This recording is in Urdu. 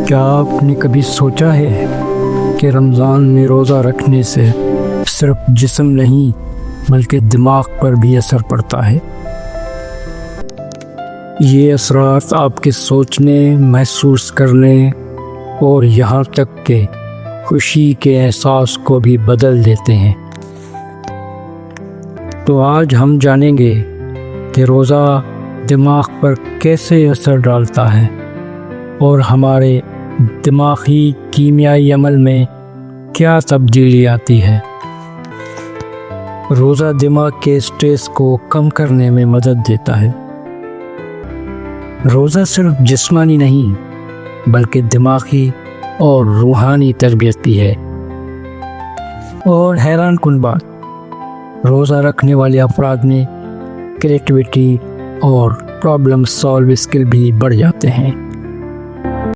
کیا آپ نے کبھی سوچا ہے کہ رمضان میں روزہ رکھنے سے صرف جسم نہیں بلکہ دماغ پر بھی اثر پڑتا ہے؟ یہ اثرات آپ کے سوچنے، محسوس کرنے اور یہاں تک کہ خوشی کے احساس کو بھی بدل دیتے ہیں۔ تو آج ہم جانیں گے کہ روزہ دماغ پر کیسے اثر ڈالتا ہے اور ہمارے دماغی کیمیائی عمل میں کیا تبدیلی آتی ہے۔ روزہ دماغ کے سٹریس کو کم کرنے میں مدد دیتا ہے۔ روزہ صرف جسمانی نہیں بلکہ دماغی اور روحانی تربیت بھی ہے۔ اور حیران کن بات، روزہ رکھنے والے افراد میں کریٹیوٹی اور پرابلم سالو اسکل بھی بڑھ جاتے ہیں۔